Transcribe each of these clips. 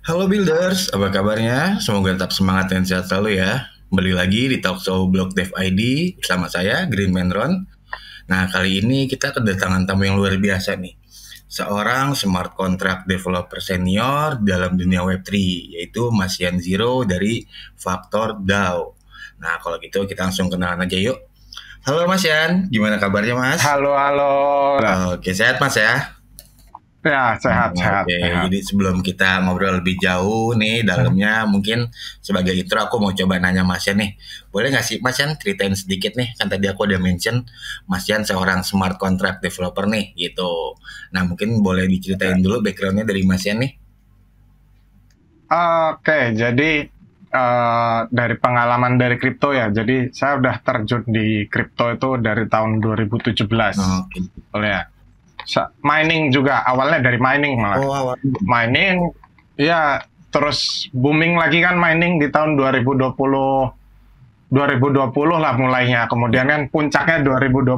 Halo Builders, apa kabarnya? Semoga tetap semangat dan sehat selalu ya. Kembali lagi di Talkshow Blog Dev ID bersama saya, Greenman Ron. Nah, kali ini kita kedatangan tamu yang luar biasa nih. Seorang smart contract developer senior dalam dunia Web3, yaitu Mas Yan Zero dari Faktor DAO. Nah, kalau gitu kita langsung kenalan aja yuk. Halo Mas Yan, gimana kabarnya Mas? Halo, halo. Oke, sehat Mas ya? Ya, sehat. Oke, jadi sebelum kita ngobrol lebih jauh nih dalamnya, mungkin sebagai intro aku mau coba nanya Mas Yan nih. Boleh nggak sih Mas Yan ceritain sedikit nih, kan tadi aku udah mention Mas Yan seorang smart contract developer nih gitu. Nah mungkin boleh diceritain dulu backgroundnya dari Mas Yan nih. Oke, jadi dari pengalaman dari kripto ya. Jadi saya udah terjun di kripto itu dari tahun 2017. Oke. Boleh ya. Mining juga, awalnya dari mining malah. Oh, awal. Mining, ya terus booming lagi kan mining di tahun 2020 lah mulainya. Kemudian kan puncaknya 2021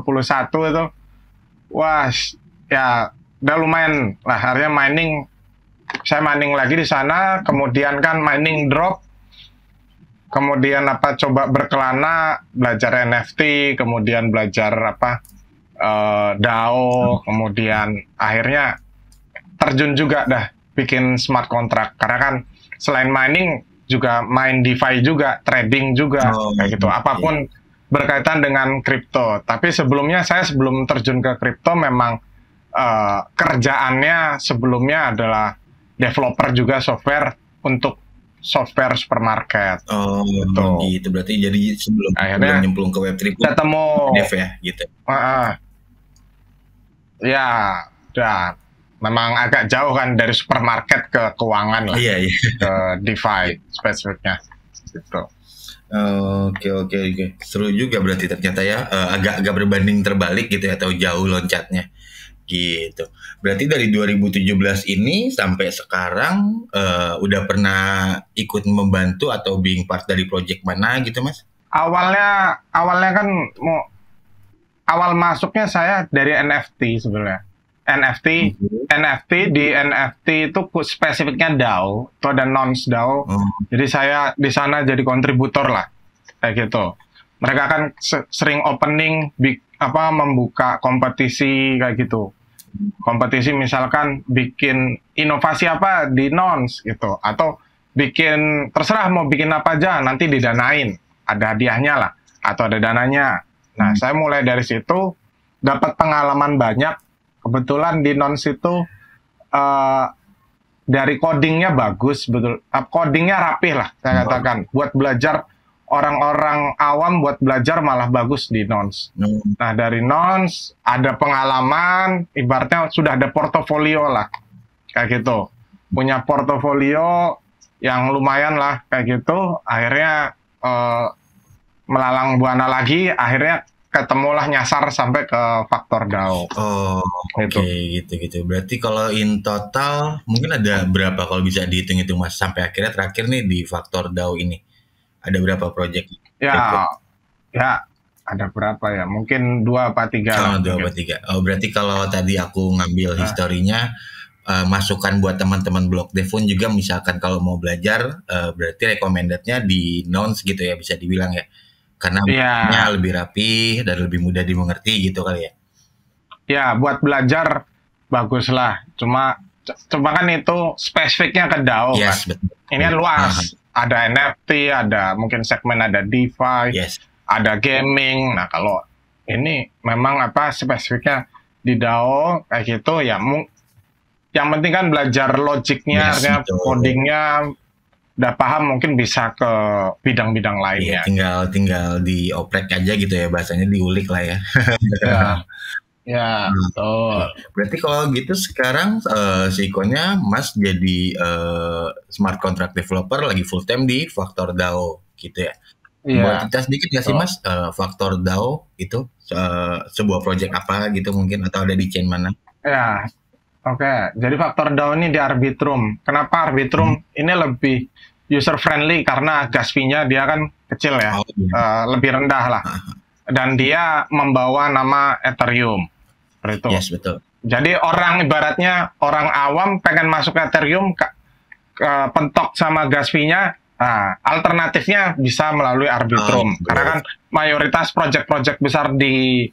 itu, wah ya udah lumayan lah. Akhirnya saya mining lagi di sana. Kemudian kan mining drop. Kemudian coba berkelana, belajar NFT, kemudian belajar DAO, kemudian akhirnya terjun juga dah bikin smart contract, karena kan selain mining juga main DeFi juga, trading juga, kayak gitu, apapun berkaitan dengan kripto. Tapi sebelum terjun ke kripto memang kerjaannya sebelumnya adalah developer juga software untuk software supermarket. Gitu. Berarti jadi sebelum nyemplung ke Web3 ketemu dev ya gitu. Ya, udah memang agak jauh kan dari supermarket ke keuangan lah. Iya. Ke DeFi spesifiknya gitu. Oke. Seru juga berarti ternyata ya, agak berbanding terbalik gitu ya, atau jauh loncatnya gitu. Berarti dari 2017 ini sampai sekarang udah pernah ikut membantu atau being part dari project mana gitu Mas? Awalnya kan awal masuknya saya dari NFT sebenarnya. NFT itu spesifiknya DAO, itu ada nonce DAO. Jadi saya di sana jadi kontributor lah, kayak gitu. Mereka kan sering opening, membuka kompetisi kayak gitu. Kompetisi misalkan bikin inovasi apa di nonce gitu, atau terserah mau bikin apa aja, nanti didanain, ada hadiahnya lah, atau ada dananya. Nah, saya mulai dari situ, dapat pengalaman banyak. Kebetulan di nonce itu dari codingnya bagus, betul. Codingnya rapih lah, saya katakan. Buat belajar, orang-orang awam buat belajar malah bagus di nonce. Nah, dari nonce ada pengalaman, ibaratnya sudah ada portofolio lah, kayak gitu. Punya portofolio yang lumayan lah, kayak gitu. Akhirnya melalang buana lagi, akhirnya ketemulah nyasar sampai ke Faktor DAO. Oke, gitu. Berarti kalau in total mungkin ada berapa kalau bisa dihitung-hitung Mas sampai akhirnya terakhir nih di Faktor DAO ini? Ada berapa project? Ya ada berapa ya? Mungkin 2 apa 3. 2 apa 3. Berarti kalau tadi aku ngambil historinya, masukan buat teman-teman blog dev pun juga, misalkan kalau mau belajar, berarti recommended-nya di nonce gitu ya, bisa dibilang ya. Karena lebih rapi dan lebih mudah dimengerti gitu kali ya. Ya, buat belajar bagus lah. Cuma kan itu spesifiknya ke DAO kan. Betul. Ini kan luas. Ada NFT, ada mungkin segmen, ada DeFi, ada gaming. Nah, kalau ini memang spesifiknya di DAO kayak gitu ya. Yang penting kan belajar logiknya, codingnya udah paham, mungkin bisa ke bidang-bidang lainnya. Tinggal dioprek aja gitu ya, bahasanya diulik lah ya. Betul. Berarti kalau gitu sekarang sikonya Mas jadi smart contract developer lagi full time di Faktor DAO gitu ya. Boleh cerita sedikit nggak sih Mas, Faktor DAO itu sebuah project apa gitu mungkin, atau ada di chain mana? Oke. Jadi Faktor DAO ini di Arbitrum. Kenapa Arbitrum? Ini lebih user friendly karena gas fee-nya dia kan kecil ya, lebih rendah lah. Dan dia membawa nama Ethereum. seperti itu. Yes, betul. Jadi ibaratnya orang awam pengen masuk Ethereum, pentok sama gas fee-nya, alternatifnya bisa melalui Arbitrum. Karena kan mayoritas project-project besar di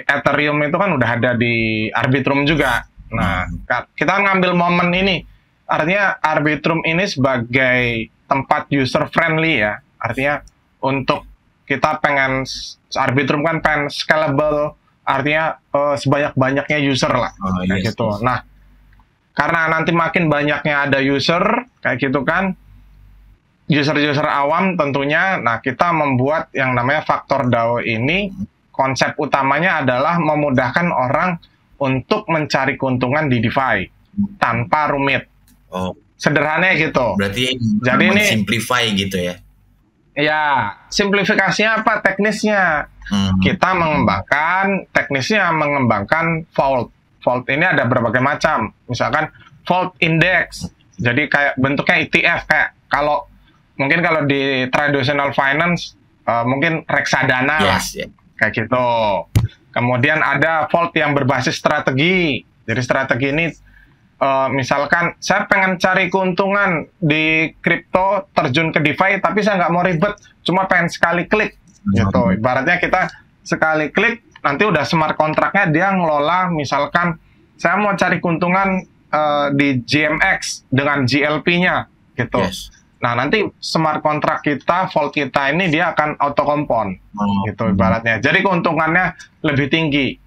Ethereum itu kan udah ada di Arbitrum juga. Nah, kita ngambil momen ini. Artinya Arbitrum ini sebagai tempat user friendly ya. Artinya untuk kita pengen Arbitrum kan pengen scalable, artinya sebanyak-banyaknya user lah, kayak gitu. Nah, karena nanti makin banyaknya ada user, kayak gitu kan, user-user awam tentunya, nah kita membuat yang namanya Faktor DAO ini, konsep utamanya adalah memudahkan orang untuk mencari keuntungan di DeFi, tanpa rumit. Sederhananya gitu. Berarti jadi ini simplify gitu ya? Ya, simplifikasinya apa? Teknisnya. Kita mengembangkan, teknisnya mengembangkan vault. Vault ini ada berbagai macam. Misalkan vault index. Jadi kayak bentuknya ETF, kayak mungkin kalau di traditional finance mungkin reksadana lah. Kayak gitu. Kemudian ada vault yang berbasis strategi. Jadi strategi ini misalkan saya pengen cari keuntungan di kripto, terjun ke DeFi, tapi saya nggak mau ribet, cuma pengen sekali klik gitu. Ibaratnya kita sekali klik, nanti udah smart kontraknya dia ngelola. Misalkan saya mau cari keuntungan di GMX dengan GLP-nya gitu. Nah, nanti smart kontrak kita, vault kita ini dia akan auto compound gitu ibaratnya. Jadi keuntungannya lebih tinggi.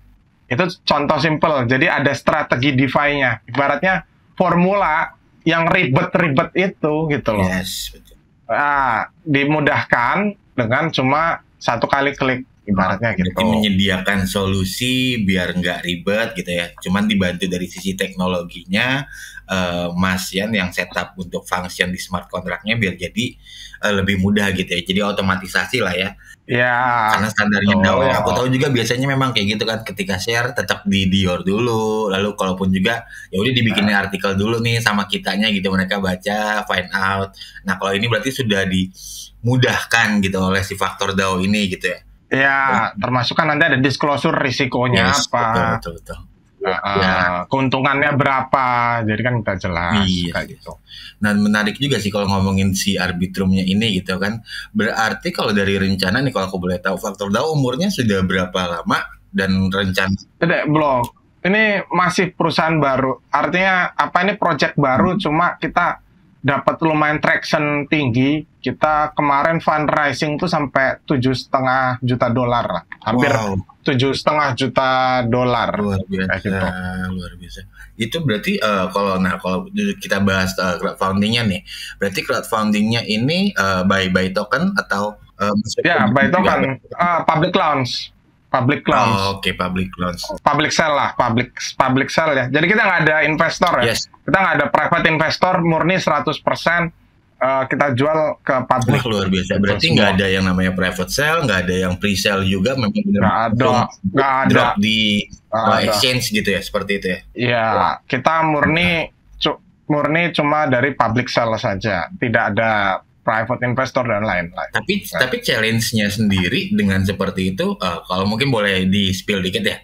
Itu contoh simple. Jadi ada strategi DeFi-nya. Ibaratnya formula yang ribet-ribet itu gitu loh. Dimudahkan dengan cuma satu kali klik. Ibaratnya gitu. Jadi menyediakan solusi biar nggak ribet gitu ya. Cuman dibantu dari sisi teknologinya, Mas Yan yang setup untuk function di smart kontraknya biar jadi lebih mudah gitu ya. Jadi otomatisasi lah ya. Ya. Karena standarnya DAO yang aku tahu juga biasanya memang kayak gitu kan, ketika share tetap di Dior dulu, lalu kalaupun juga ya udah dibikinin artikel dulu nih sama kitanya gitu, mereka baca, find out. Nah, kalau ini berarti sudah dimudahkan gitu oleh si Faktor DAO ini gitu ya. Ya, termasuk kan nanti ada disclosure risikonya apa. Betul. Keuntungannya berapa, jadi kan kita jelas kayak gitu. Dan menarik juga sih kalau ngomongin si Arbitrumnya ini gitu kan. Berarti kalau dari rencana nih, kalau aku boleh tahu, Faktor DAO umurnya sudah berapa lama dan rencana? Belum. Ini masih perusahaan baru. Artinya ini project baru, cuma kita dapat lumayan traction tinggi. Kita kemarin fundraising tuh sampai $7,5 juta lah, hampir $7,5 juta. Luar biasa. Itu berarti kalau kita bahas crowdfundingnya nih, berarti crowdfundingnya ini by token atau by token, public launch. Public launch. Public launch. Public sell lah, public sell ya. Jadi kita nggak ada investor ya. Kita nggak ada private investor, murni 100% kita jual ke public. Luar biasa. Berarti nggak ada yang namanya private sell, nggak ada yang pre-sell juga, memang nggak ada. Drop di exchange gitu ya, seperti itu ya. Iya, kita murni cuma dari public sell saja, tidak ada private investor dan lain-lain. Tapi challenge-nya sendiri dengan seperti itu, kalau mungkin boleh di-spill dikit ya.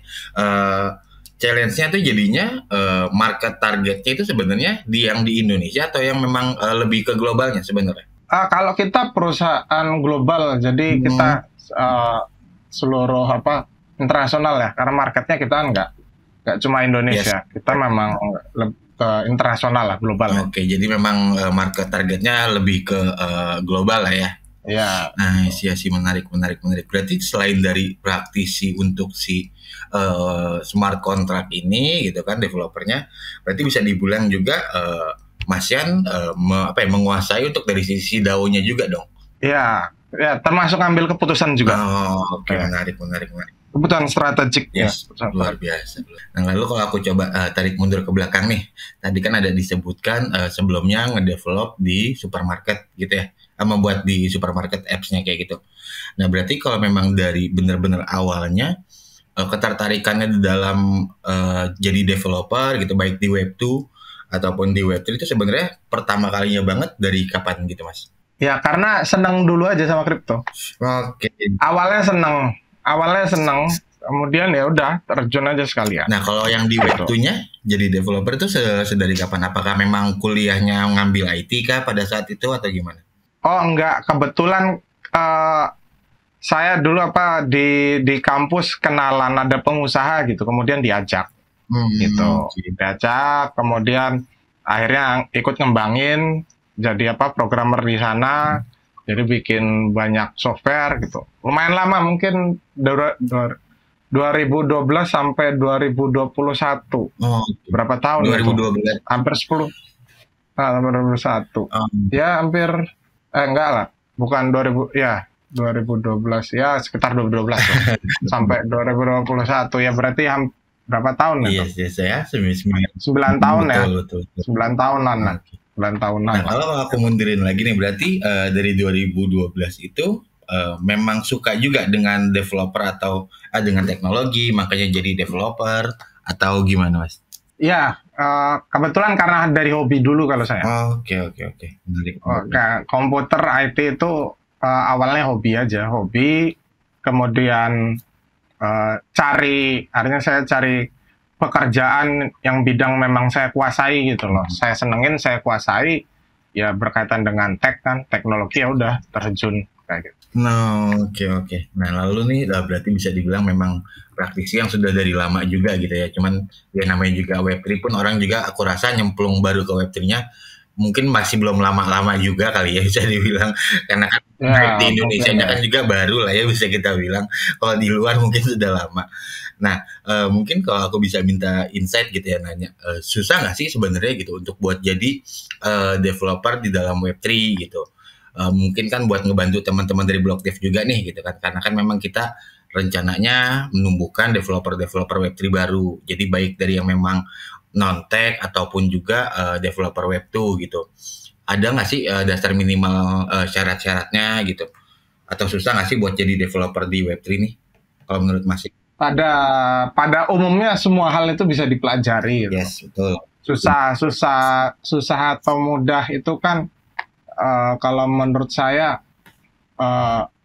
Challenge-nya tuh jadinya market targetnya itu sebenarnya yang di Indonesia atau yang memang lebih ke globalnya sebenarnya? Kalau kita perusahaan global, jadi kita seluruh internasional ya, karena marketnya kita nggak cuma Indonesia, kita memang ke internasional lah, global. Oke, jadi memang market targetnya lebih ke global lah ya. Ya. Nah, sih menarik. Berarti selain dari praktisi untuk si smart contract ini gitu kan, developernya, berarti bisa dibilang juga Mas Yan menguasai untuk dari sisi DAO-nya juga dong. Ya, termasuk ambil keputusan juga. Oke. Menarik. Kebutuhan strategik. Luar biasa. Nah, lalu kalau aku coba tarik mundur ke belakang nih, tadi kan ada disebutkan sebelumnya ngedevelop di supermarket gitu ya, membuat di supermarket apps-nya kayak gitu. Nah, berarti kalau memang dari benar-benar awalnya ketertarikannya di dalam jadi developer gitu, baik di Web 2 ataupun di Web 3 itu sebenarnya pertama kalinya banget dari kapan gitu, Mas? Ya, karena senang dulu aja sama kripto. Oke. Awalnya senang, kemudian ya udah terjun aja sekalian. Nah, kalau yang di Web2-nya jadi developer itu sedari kapan? Apakah memang kuliahnya ngambil IT kah pada saat itu atau gimana? Oh enggak, kebetulan saya dulu di kampus kenalan ada pengusaha gitu, kemudian diajak gitu, diajak, kemudian akhirnya ikut ngembangin jadi programmer di sana, jadi bikin banyak software gitu. Lumayan lama, mungkin 2012 sampai 2021. Berapa tahun? 2012. Hampir 10. Sampai 2021. Ya hampir enggak lah, bukan 2000 ya. 2012 ya sekitar 2012 sampai 2021 ya, berarti berapa tahun ya? Yes, ya 9 tahun ya. Betul. 9 tahunan lah. 9 tahunan. Nah, kalau aku mundurin lagi nih, berarti dari 2012 itu memang suka juga dengan developer atau dengan teknologi, makanya jadi developer atau gimana, Mas? Ya, kebetulan karena dari hobi dulu kalau saya. Oke. Komputer IT itu awalnya hobi aja, kemudian artinya saya cari pekerjaan yang bidang memang saya kuasai gitu loh. Saya senengin, saya kuasai, ya berkaitan dengan teknologi, ya udah terjun kayak gitu. Oke. Nah, lalu nih berarti bisa dibilang memang praktisi yang sudah dari lama juga gitu ya. Cuman ya namanya juga Web3 pun orang juga aku rasa nyemplung baru ke Web3-nya mungkin masih belum lama-lama juga kali ya, bisa dibilang, karena kan di Indonesia kan juga baru lah ya bisa kita bilang. Kalau di luar mungkin sudah lama. Nah, mungkin kalau aku bisa minta insight gitu ya, nanya, susah nggak sih sebenarnya gitu untuk buat jadi developer di dalam Web3 gitu? Mungkin kan buat ngebantu teman-teman dari BlockDev juga nih gitu kan, karena kan memang kita rencananya menumbuhkan developer Web3 baru. Jadi baik dari yang memang non-tech ataupun juga developer Web2 gitu. Ada nggak sih dasar minimal syarat-syaratnya gitu? Atau susah nggak sih buat jadi developer di Web3 nih? Kalau menurut Mas? Pada umumnya semua hal itu bisa dipelajari. Gitu. Yes, betul. Susah atau mudah itu kan kalau menurut saya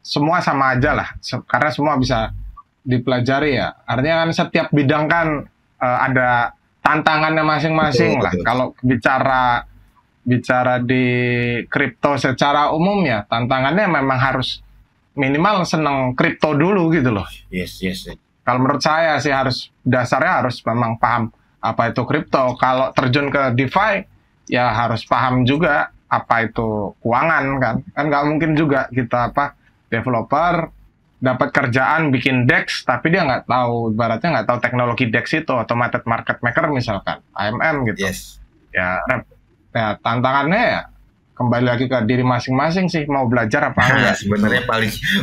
semua sama aja lah, karena semua bisa dipelajari ya. Artinya kan setiap bidang kan ada tantangannya masing-masing lah. Kalau bicara di kripto secara umum ya, tantangannya memang harus minimal seneng kripto dulu gitu loh. Yes. Kalau menurut saya sih dasarnya harus memang paham apa itu kripto. Kalau terjun ke DeFi ya harus paham juga apa itu keuangan kan nggak mungkin juga kita developer dapat kerjaan bikin DEX tapi dia nggak tahu, ibaratnya nggak tahu teknologi DEX itu, automated market maker misalkan, AMM gitu. Yes. Ya tantangannya ya kembali lagi ke diri masing-masing sih, mau belajar apa enggak. Sebenarnya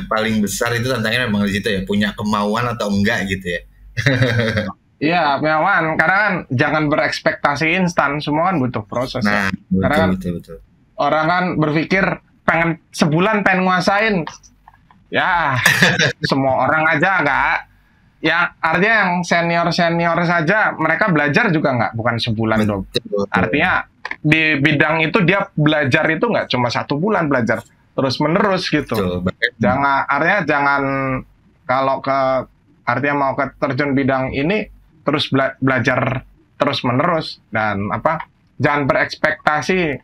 paling besar itu tantangannya memang di situ ya, punya kemauan atau enggak gitu ya. Iya, kemauan, karena kan jangan berekspektasi instan, semua kan butuh proses. Nah, ya. betul. Orang kan berpikir sebulan pengen nguasain. Ya, semua orang aja enggak. Ya, artinya yang senior saja, mereka belajar juga enggak, bukan sebulan dong. Artinya di bidang itu dia belajar itu enggak cuma 1 bulan, belajar terus-menerus gitu. Jangan kalau artinya mau ke terjun bidang ini terus belajar terus-menerus dan jangan berekspektasi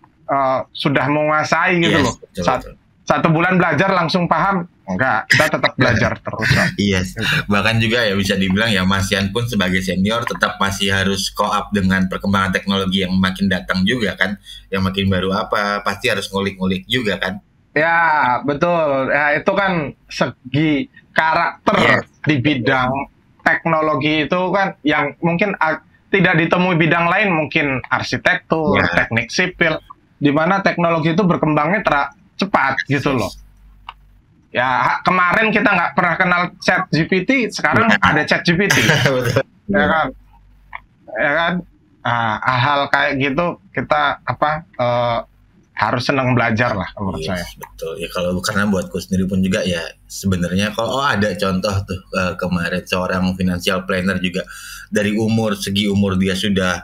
sudah menguasai gitu loh. Betul. 1 bulan belajar langsung paham. Enggak, kita tetap belajar terus. Yes. Bahkan juga ya bisa dibilang ya Mas Yan pun sebagai senior tetap masih harus co-up dengan perkembangan teknologi yang makin datang juga kan. Yang makin baru pasti harus ngulik-ngulik juga kan. Ya, betul. Ya, itu kan segi karakter di bidang teknologi itu kan yang mungkin tidak ditemui bidang lain, mungkin arsitektur, teknik sipil, di mana teknologi itu berkembangnya cepat gitu loh. Ya, kemarin kita nggak pernah kenal ChatGPT, sekarang ada ChatGPT. Ya kan? Hal kayak gitu kita harus senang belajar lah menurut saya. Betul. Ya kalau karena buatku sendiri pun juga ya sebenarnya kalau ada contoh tuh kemarin seorang financial planner juga dari segi umur dia sudah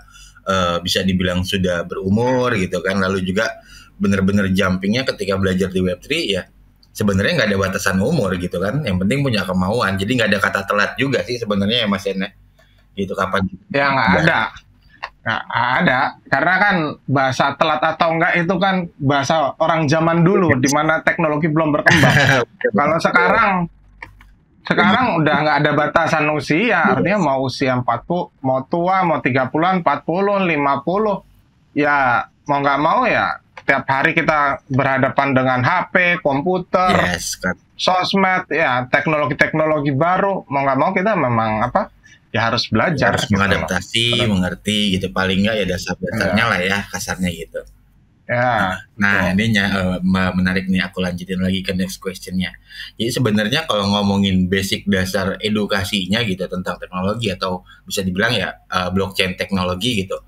bisa dibilang sudah berumur gitu kan, lalu juga benar-benar jumpingnya ketika belajar di Web3 ya sebenarnya nggak ada batasan umur gitu kan. Yang penting punya kemauan. Jadi nggak ada kata telat juga sih sebenarnya ya Mas Yen. Gitu kapan? Ya nggak ada. Nggak ada. Karena kan bahasa telat atau enggak itu kan bahasa orang zaman dulu di mana teknologi belum berkembang. Kalau sekarang udah nggak ada batasan usia, artinya mau usia 40, mau tua, mau 30-an, 40, 50, ya mau nggak mau ya tiap hari kita berhadapan dengan HP, komputer, Yes, kan. sosmed, ya teknologi-teknologi baru, mau nggak mau kita memang ya harus belajar. Harus gitu loh. mengadaptasi, mengerti gitu. Paling nggak ya dasar-dasarnya lah ya kasarnya gitu. Ya, Nah, ini menarik nih, aku lanjutin lagi ke next questionnya. Jadi sebenarnya kalau ngomongin basic dasar edukasinya gitu tentang teknologi atau bisa dibilang ya blockchain teknologi gitu,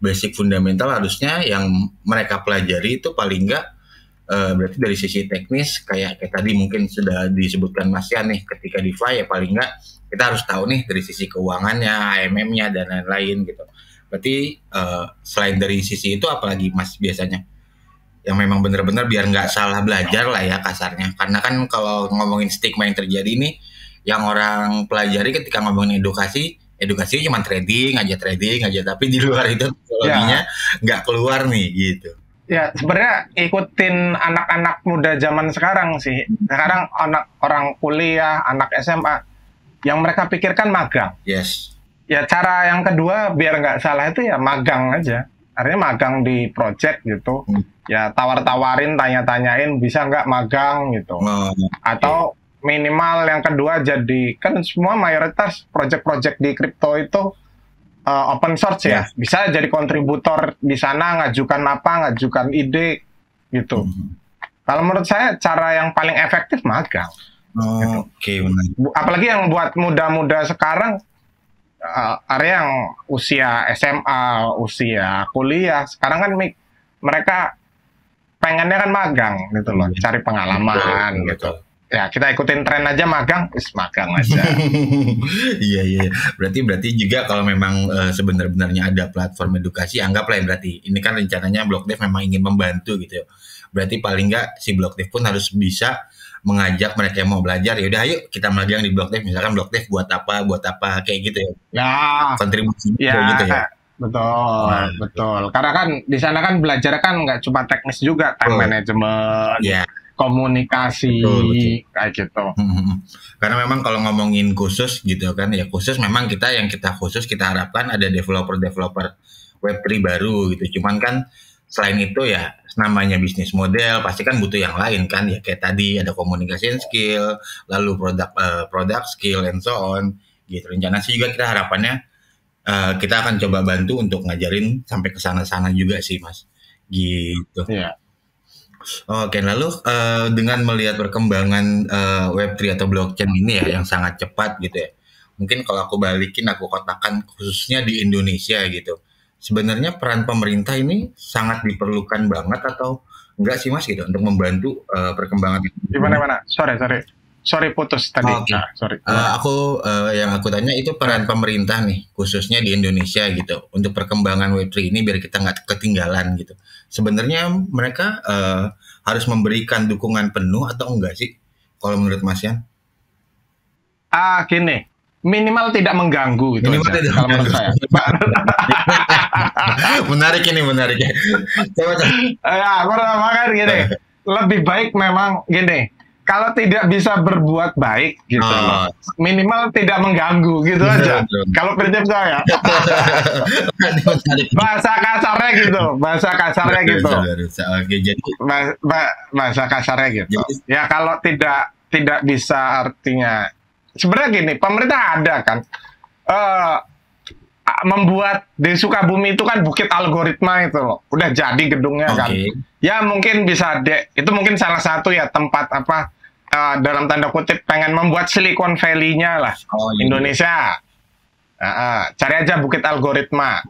basic fundamental harusnya yang mereka pelajari itu paling nggak berarti dari sisi teknis kayak tadi mungkin sudah disebutkan Mas Yan nih, ketika DeFi ya paling nggak kita harus tahu nih dari sisi keuangannya, AMM-nya dan lain-lain gitu. Berarti selain dari sisi itu apalagi Mas biasanya yang memang benar-benar biar nggak salah belajar lah ya kasarnya. Karena kan kalau ngomongin stigma yang terjadi ini, yang orang pelajari ketika ngomongin edukasi cuma trading aja, tapi di luar itu teknologinya nggak keluar nih gitu. ya sebenarnya ikutin anak-anak muda zaman sekarang sih. Sekarang anak orang kuliah, anak SMA, yang mereka pikirkan magang. Yes. Ya cara yang kedua biar nggak salah itu ya magang aja. Artinya magang di project gitu. Ya tawar-tawarin, tanya-tanyain bisa nggak magang gitu. Atau minimal yang kedua jadi, kan semua mayoritas project-project di kripto itu open source ya. Bisa jadi kontributor di sana, ngajukan ide gitu. Kalau menurut saya cara yang paling efektif magang. Oke, benar. Apalagi yang buat muda-muda sekarang, area yang usia SMA, usia kuliah, sekarang kan mereka pengennya kan magang gitu loh, cari pengalaman gitu. Ya kita ikutin tren aja magang, magang aja. Iya. Berarti juga kalau memang sebenarnya ada platform edukasi, anggaplah ya berarti ini kan rencananya BlockDev memang ingin membantu gitu. Berarti paling nggak si BlockDev pun harus bisa mengajak mereka yang mau belajar, ya udah ayo kita magang di BlockDev, misalkan BlockDev buat apa kayak gitu ya. Ya, kontribusi ya, gitu ya. Betul. Karena kan di sana kan belajar kan nggak cuma teknis juga, time management, komunikasi, betul. Kayak gitu. Karena memang kalau ngomongin khusus gitu kan, ya khusus memang kita harapkan ada developer Web3 baru gitu. Cuman kan selain itu ya namanya bisnis model pasti kan butuh yang lain kan, ya kayak tadi ada communication skill, lalu product skill and so on gitu. Rencana sih juga kita harapannya kita akan coba bantu untuk ngajarin sampai ke sana-sana juga sih Mas gitu. Iya. Oke, lalu dengan melihat perkembangan Web3 atau blockchain ini ya yang sangat cepat gitu ya, mungkin kalau aku kotakan khususnya di Indonesia gitu, sebenarnya peran pemerintah ini sangat diperlukan banget atau enggak sih Mas gitu untuk membantu perkembangan? Gimana? Sorry putus tadi. Sorry. Yang aku tanya itu peran pemerintah nih khususnya di Indonesia gitu untuk perkembangan Web3 ini biar kita nggak ketinggalan gitu. Sebenarnya mereka harus memberikan dukungan penuh atau enggak sih kalau menurut Mas Yan? Gini, minimal tidak mengganggu gitu. Minimal tidak kalau menurut saya. menarik ya. Coba. Ya, pertama kan gini, lebih baik memang gini. Kalau tidak bisa berbuat baik gitu loh, minimal tidak mengganggu gitu aja. Kalau prinsip saya, bahasa kasarnya gitu. Bahasa kasarnya gitu. Ya kalau tidak bisa artinya, sebenarnya gini, pemerintah ada kan membuat di Sukabumi itu kan Bukit Algoritma itu loh, udah jadi gedungnya kan. Ya mungkin bisa itu mungkin salah satu ya tempat dalam tanda kutip pengen membuat Silicon Valley-nya lah Indonesia. Cari aja Bukit Algoritma.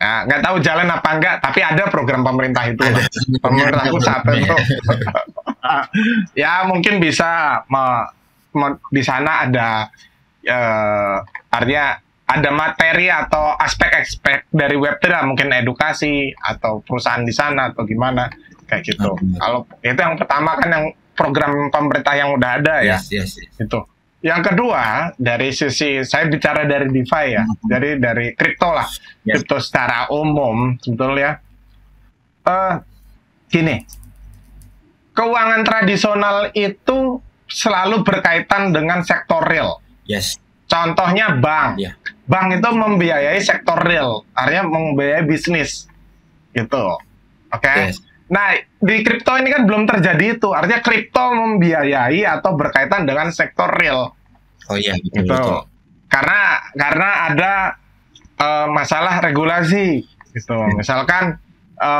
Nggak tahu jalan apa enggak, tapi ada program pemerintah itu. Pemerintah pusat itu. Ya mungkin bisa di sana ada artinya ada materi atau aspek-aspek dari Web3 lah, mungkin edukasi atau perusahaan di sana atau gimana. kayak gitu. Kalau itu yang pertama kan yang program pemerintah yang udah ada ya. Yes. Itu. Yang kedua, dari sisi saya bicara dari DeFi ya, dari kripto lah, kripto secara umum sebetulnya. Gini, keuangan tradisional itu selalu berkaitan dengan sektor real. Yes. Contohnya bank. Yeah. Bank itu membiayai sektor real, artinya membiayai bisnis, gitu. Oke. Yes. Nah, di kripto ini kan belum terjadi itu. Artinya kripto membiayai atau berkaitan dengan sektor real. Oh iya, Gitu. betul. Karena ada masalah regulasi, gitu. Misalkan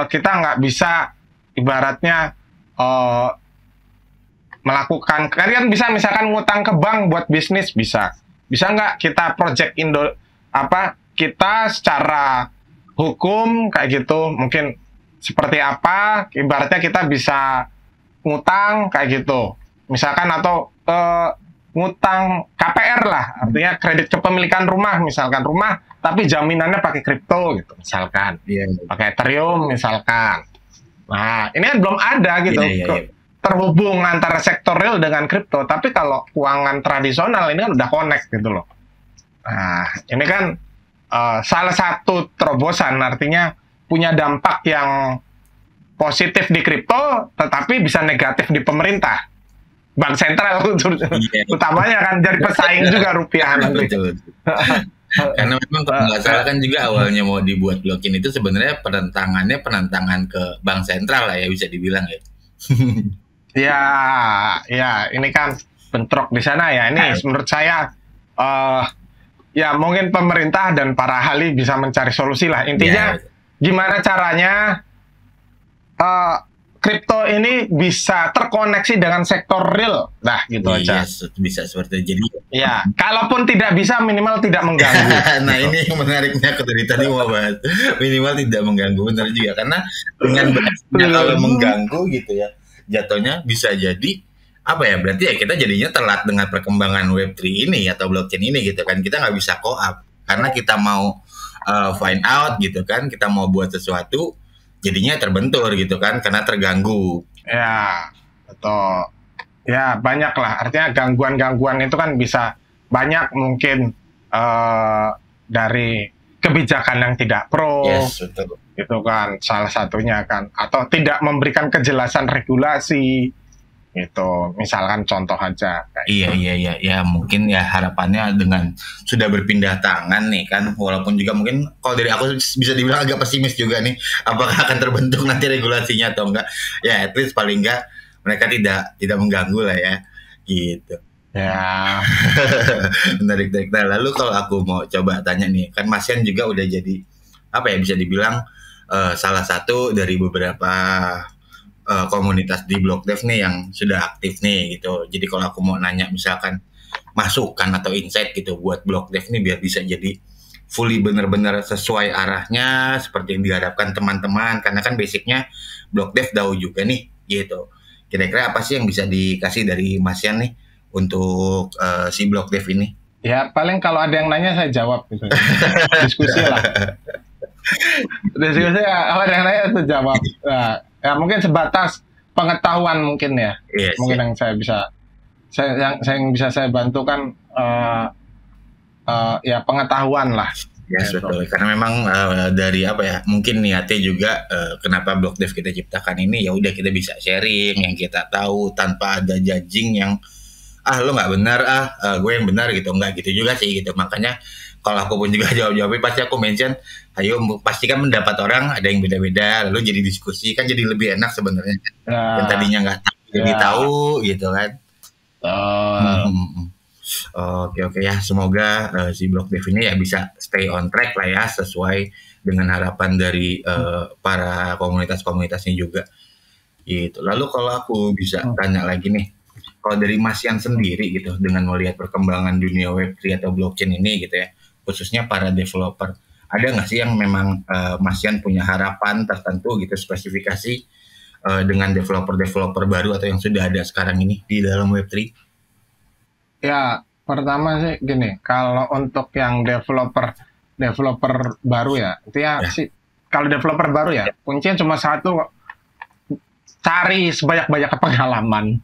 kita nggak bisa ibaratnya melakukan, kalian bisa misalkan ngutang ke bank buat bisnis, bisa nggak kita project kita secara hukum kayak gitu, mungkin seperti apa, ibaratnya kita bisa ngutang kayak gitu, misalkan, atau ngutang KPR lah, artinya kredit kepemilikan rumah, misalkan rumah, tapi jaminannya pakai kripto gitu, misalkan, pakai Ethereum misalkan. Nah, ini kan belum ada gitu, terhubung antara sektor real dengan kripto, tapi kalau keuangan tradisional ini kan udah connect gitu loh. Nah, ini kan salah satu terobosan, artinya punya dampak yang positif di kripto, tetapi bisa negatif di pemerintah. Bank sentral utamanya kan jadi pesaing juga rupiah nanti. Betul. Karena memang kalau nggak salah kan juga awalnya mau dibuat blockchain itu sebenarnya penentangan ke bank sentral lah ya, bisa dibilang ya. Ya, ini kan bentrok di sana ya. Ini menurut saya ya mungkin pemerintah dan para ahli bisa mencari solusi lah. Intinya gimana caranya kripto ini bisa terkoneksi dengan sektor real. Nah, gitu aja. Bisa seperti itu. Jadi ya, kalaupun tidak bisa, minimal tidak mengganggu. Nah, ini yang menariknya aku dari tadi mau bahas. Minimal tidak mengganggu, benar juga. Karena dengan berarti kalau mengganggu gitu ya, jatuhnya bisa jadi apa ya, berarti ya kita jadinya telat dengan perkembangan Web3 ini atau blockchain ini gitu kan. Kita nggak bisa co-op karena kita mau find out gitu kan, kita mau buat sesuatu jadinya terbentur gitu kan karena terganggu. Ya, betul. Ya, banyak lah. Artinya gangguan-gangguan itu kan bisa banyak, mungkin dari kebijakan yang tidak pro. Yes, betul. Itu kan salah satunya kan, atau tidak memberikan kejelasan regulasi gitu, misalkan contoh aja. Iya, mungkin ya harapannya dengan sudah berpindah tangan nih kan, walaupun juga mungkin kalau dari aku bisa dibilang agak pesimis juga nih, apakah akan terbentuk nanti regulasinya atau enggak, ya at least paling enggak mereka tidak mengganggu lah ya, gitu. Ya. Menarik. Nah, lalu kalau aku mau coba tanya nih, kan Mas Yan juga udah jadi apa ya, bisa dibilang salah satu dari beberapa komunitas di BlockDev nih yang sudah aktif nih gitu. Jadi kalau aku mau nanya misalkan masukan atau insight gitu buat BlockDev nih biar bisa jadi fully benar-benar sesuai arahnya seperti yang diharapkan teman-teman, karena kan basicnya BlockDev DAO juga nih gitu. Kira-kira apa sih yang bisa dikasih dari Mas Yan nih untuk si BlockDev ini? Ya paling kalau ada yang nanya saya jawab gitu. Diskusi lah. Diskusi ya, kalau ada yang nanya saya jawab. Nah, ya mungkin sebatas pengetahuan mungkin ya. Yes, mungkin yang saya bisa yang bisa saya bantu kan ya pengetahuan lah. Yes, betul. Karena memang dari apa ya, mungkin niatnya juga kenapa BlockDev kita ciptakan ini, ya udah kita bisa sharing yang kita tahu tanpa ada judging yang lo nggak benar, gue yang benar gitu, nggak gitu juga sih gitu. Makanya kalau aku pun juga jawab-jawabnya pasti aku mention, ayo pastikan mendapat orang ada yang beda-beda, lalu jadi diskusi kan jadi lebih enak sebenarnya. Yang tadinya nggak tahu jadi tahu gitu kan. Oke ya, semoga si BlockDev ini ya bisa stay on track lah ya, sesuai dengan harapan dari para komunitas-komunitasnya juga gitu. Lalu kalau aku bisa tanya lagi nih, kalau dari Mas Yan sendiri gitu, dengan melihat perkembangan dunia Web3 atau blockchain ini gitu ya, khususnya para developer, ada nggak sih yang memang Mas Yan punya harapan tertentu gitu, spesifikasi dengan developer-developer baru atau yang sudah ada sekarang ini di dalam Web3? Ya, pertama sih gini, kalau untuk yang developer baru ya, itu ya sih, kalau developer baru ya, kuncinya cuma satu, cari sebanyak-banyak pengalaman.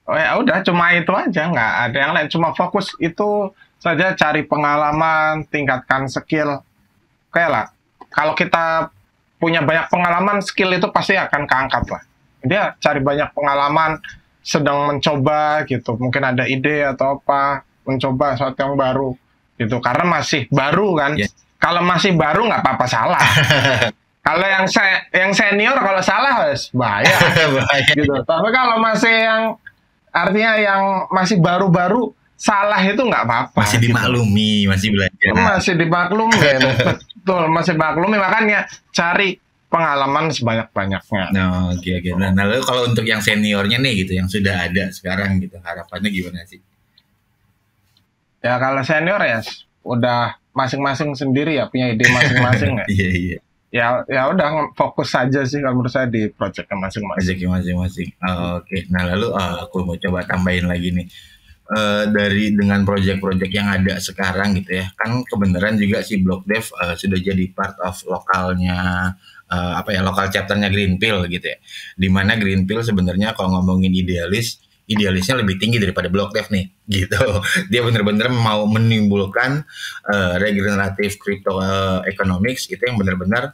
Oh ya udah, cuma itu aja, nggak ada yang lain, cuma fokus itu saja, cari pengalaman, tingkatkan skill. Kayak lah, kalau kita punya banyak pengalaman, skill itu pasti akan keangkat lah. Dia cari banyak pengalaman, sedang mencoba gitu, mungkin ada ide atau apa, mencoba sesuatu yang baru gitu, karena masih baru kan. Yes. Kalau masih baru nggak apa-apa salah. Kalau yang senior kalau salah harus bahaya, Bahaya. gitu. Tapi kalau masih yang artinya yang masih baru-baru salah itu nggak apa-apa. Masih dimaklumi, masih belajar. Masih dimaklumi, betul, masih maklumi, makanya cari pengalaman sebanyak-banyaknya. No, oke. Nah, lalu kalau untuk yang seniornya nih gitu, yang sudah ada sekarang gitu, harapannya gimana sih? Ya kalau senior ya udah masing-masing sendiri ya, punya ide masing-masing ya. Iya. Ya udah fokus saja sih kalau menurut saya di projectnya masing-masing. Proyeknya masing-masing. Oke. Nah lalu aku mau coba tambahin lagi nih. Dari dengan project-project yang ada sekarang gitu ya, kan kebenaran juga si Block Dev sudah jadi part of lokalnya lokal chapternya Greenpill gitu ya. Dimana Greenpill sebenarnya kalau ngomongin idealisnya lebih tinggi daripada Block Dev nih gitu. Dia benar-benar mau menimbulkan regenerative crypto economics itu yang benar-benar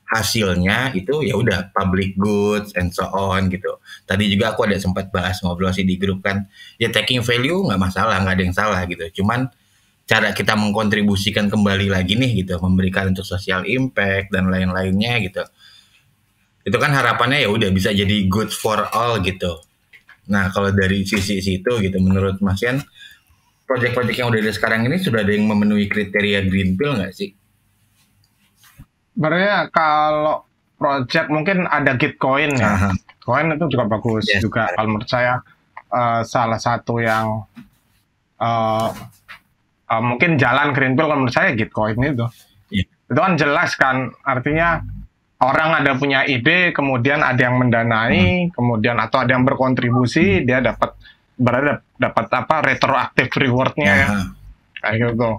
hasilnya itu ya udah public goods and so on gitu. Tadi juga aku ada sempat bahas ngobrol sih di grup kan, ya taking value nggak masalah, nggak ada yang salah gitu. Cuman cara kita mengkontribusikan kembali lagi nih gitu, memberikan untuk social impact dan lain-lainnya gitu. Itu kan harapannya ya udah bisa jadi good for all gitu. Nah kalau dari sisi situ gitu, menurut Mas Yan, proyek-proyek yang udah ada sekarang ini sudah ada yang memenuhi kriteria Greenpill nggak sih? Sebenarnya kalau project mungkin ada Gitcoin ya. Coin itu juga bagus juga. Kalau menurut saya salah satu yang mungkin jalan Greenpill kalau menurut saya Gitcoin itu. Itu kan jelas kan, artinya orang ada punya ide, kemudian ada yang mendanai, kemudian atau ada yang berkontribusi, dia dapat retroaktif rewardnya ya. Kayak gitu.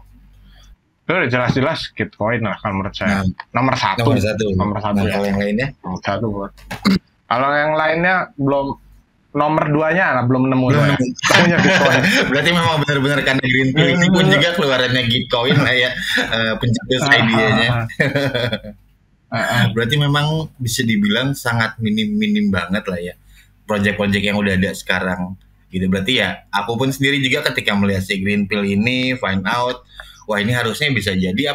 Itu udah jelas-jelas Gitcoin lah kalau menurut saya. Nomor satu. Nah, kalau yang lainnya? Nomor satu. Kalau yang lainnya belum, nomor 2-nya lah belum nemu. Punya Gitcoin. Berarti memang benar-benar karena Greenpill ini pun juga keluarannya Gitcoin lah ya, pencetus idenya. Berarti memang bisa dibilang sangat minim banget lah ya project-project yang udah ada sekarang gitu. Berarti ya aku pun sendiri juga ketika melihat si Greenpill ini find out, wah ini harusnya bisa jadi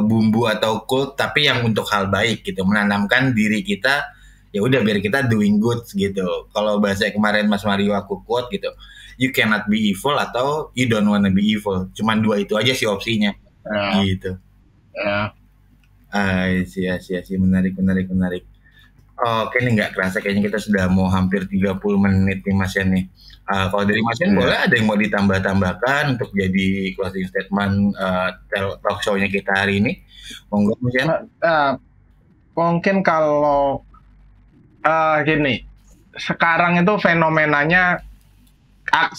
bumbu atau cult tapi yang untuk hal baik gitu, menanamkan diri kita ya udah biar kita doing good gitu. Kalau bahasa kemarin Mas Mario aku quote gitu, you cannot be evil atau you don't wanna be evil, cuman dua itu aja sih opsinya gitu. Sih menarik. Oke nih nggak kerasa kayaknya kita sudah mau hampir 30 menit nih Mas Yan nih. Kalau dari Mas Yan boleh ada yang mau ditambah-tambahkan untuk jadi closing statement talk show-nya kita hari ini? Monggo Mas Yan. Mungkin kalau gini, sekarang itu fenomenanya,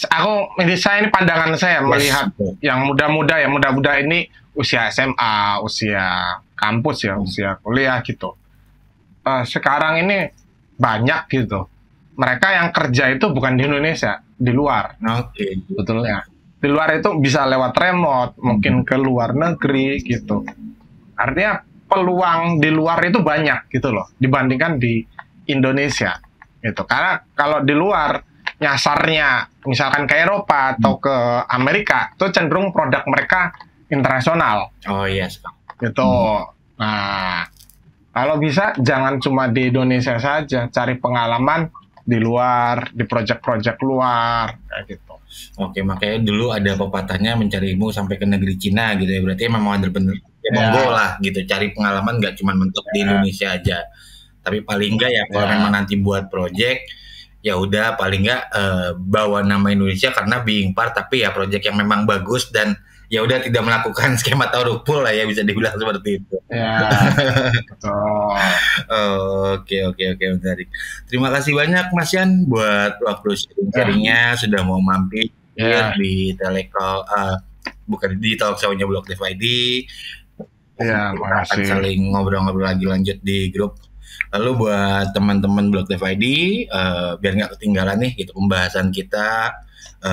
saya ini pandangan saya melihat yang muda-muda ini usia SMA, usia kampus ya, usia kuliah gitu. Sekarang ini banyak gitu. Mereka yang kerja itu bukan di Indonesia, di luar. Betulnya. Di luar itu bisa lewat remote, mungkin ke luar negeri gitu. Artinya peluang di luar itu banyak gitu loh, dibandingkan di Indonesia gitu. Karena kalau di luar nyasarnya misalkan ke Eropa atau ke Amerika, itu cenderung produk mereka internasional. Gitu. Nah, kalau bisa jangan cuma di Indonesia saja, cari pengalaman di luar, di project-project luar, kayak gitu. Oke, makanya dulu ada pepatahnya mencarimu sampai ke negeri Cina gitu ya. Berarti memang ada bener monggo lah gitu, cari pengalaman nggak cuma mentok di Indonesia aja. Tapi paling nggak ya kalau memang nanti buat project, ya udah paling nggak bawa nama Indonesia karena being part, tapi ya project yang memang bagus dan ya udah tidak melakukan skema taruh pool lah ya, bisa dibilang seperti itu. Oke, menarik. Terima kasih banyak Mas Yan buat waktu sharing-sharingnya, sudah mau mampir di Telecall, bukan di talk show-nya Block Dev ID. Makasih. Akan saling ngobrol-ngobrol lagi lanjut di grup. Lalu buat teman-teman Blog Dev ID, biar nggak ketinggalan nih gitu pembahasan kita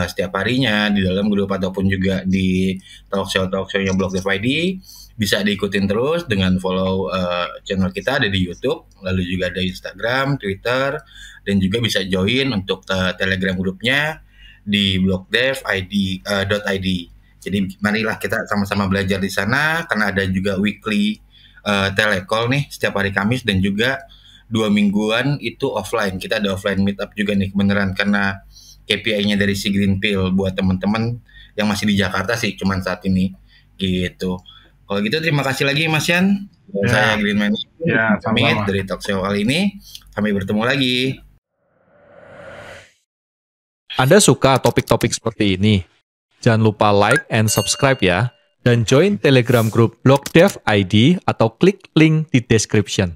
setiap harinya di dalam grup ataupun juga di talkshow-nya Blog Dev ID, bisa diikutin terus dengan follow channel kita ada di YouTube, lalu juga ada Instagram, Twitter, dan juga bisa join untuk Telegram grupnya di blogdev.id. Jadi marilah kita sama-sama belajar di sana, karena ada juga weekly telecall nih setiap hari Kamis, dan juga 2 mingguan itu offline. Kita ada offline meetup juga nih beneran, karena KPI-nya dari si Green Pill buat teman-teman yang masih di Jakarta sih cuman saat ini gitu. Kalau gitu terima kasih lagi Mas Yan. Saya Green Man pamit dari Talkshow kali ini. Sampai bertemu lagi. Anda suka topik-topik seperti ini? Jangan lupa like and subscribe ya. Dan join Telegram Group Blog Dev ID atau klik link di description.